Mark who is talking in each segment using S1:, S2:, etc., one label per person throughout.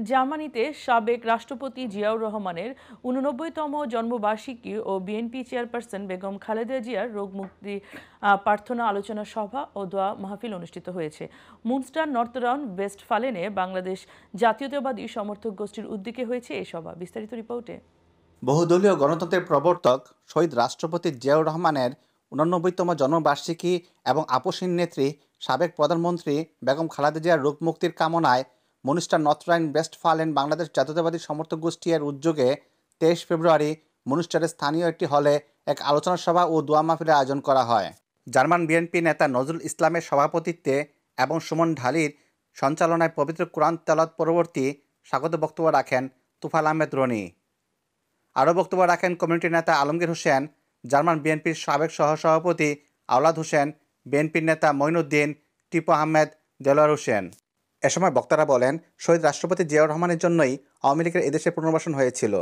S1: জার্মানিতে সাবেক রাষ্ট্রপতি জিয়াউর রহমানের ৮৯তম জন্মবার্ষিকী ও বিএনপি চেয়ারপারসন বেগম খালেদা জিয়ার রোগ মুক্তি প্রার্থনা আলোচনা সভা ও দোয়া মাহফিল অনুষ্ঠিত হয়েছে। মুনস্টার নর্থরাউন্ড ওয়েস্টফালেনে বাংলাদেশ জাতীয়তাবাদী সমর্থক গোষ্ঠীর উদ্যোগে হয়েছে এই সভা। বিস্তারিত রিপোর্টে।
S2: বহুদলীয় গণতন্ত্রের প্রবর্তক শহীদ রাষ্ট্রপতি জিয়াউর রহমানের ৮৯তম জন্মবার্ষিকী এবং আপসহীন নেত্রী সাবেক প্রধানমন্ত্রী বেগম খালেদা জিয়ার রোগ মুক্তির কামনায় মনিস্টার নর্থ রাইন ওয়েস্টফালেন বাংলাদেশ জাতীয়তাবাদী সমর্থক গোষ্ঠী এর উদ্যোগে ২৩ ফেব্রুয়ারি মনিস্টারের স্থানীয় একটি হলে এক আলোচনা সভা ও দোয়া মাহফিলের আয়োজন করা হয়। জার্মান বিএনপি নেতা নজরুল ইসলামের সভাপতিত্বে এবং সুমন ঢালির সঞ্চালনায় পবিত্র কোরআন তেলাওয়াত পরবর্তী স্বাগত বক্তব্য রাখেন তুফাল আহমেদ রনি। আরও বক্তব্য রাখেন কমিউনিটি নেতা আলমগীর হোসেন, জার্মান বিএনপির সাবেক সহসভাপতি আওলাদ হোসেন, বিএনপির নেতা মঈনুদ্দিন, টিপু আহমেদ, দেলোয়ার হোসেন। এ সময় বক্তারা বলেন, শহীদ রাষ্ট্রপতি জিয়াউর রহমানের জন্যই আওয়ামী লীগের এদেশে পুনর্বাসন হয়েছিল।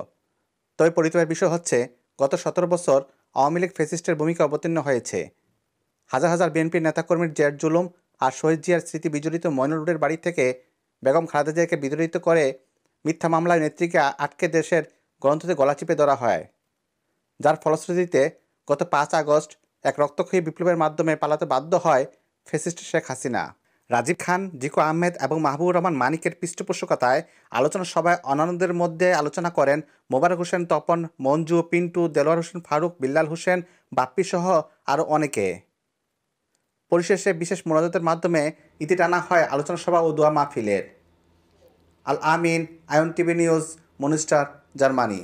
S2: তবে পরিতাপের বিষয় হচ্ছে, গত ১৭ বছর আওয়ামী লীগ ফ্যাসিস্টের ভূমিকা অবতীর্ণ হয়েছে। হাজার হাজার বিএনপির নেতাকর্মীর জের জুলুম আর শহীদ জিয়ার স্মৃতি বিজড়িত ময়নূর রোডের বাড়ি থেকে বেগম খালেদা জিয়াকে বিতাড়িত করে মিথ্যা মামলায় নেত্রীকে আটকে দেশের গণতন্ত্রে গলা চিপে ধরা হয়, যার ফলশ্রুতিতে গত ৫ আগস্ট এক রক্তক্ষয়ী বিপ্লবের মাধ্যমে পালাতে বাধ্য হয় ফ্যাসিস্ট শেখ হাসিনা। রাজীব খান, জিকো আহমেদ এবং মাহবুবুর রহমান মানিকের পৃষ্ঠপোষকতায় আলোচনা সভায় অন্যান্যদের মধ্যে আলোচনা করেন মোবারক হোসেন তপন, মঞ্জু, পিন্টু, দেলোয়ার হোসেন ফারুক, বিল্লাল হোসেন, বাপ্পি সহ আরও অনেকে। পরিশেষে বিশেষ মোনাজাতের মাধ্যমে ইতি টানা হয় আলোচনা সভা ও দোয়া মাহফিলের। Al Amin, Ayon TV news, Munster, Germany.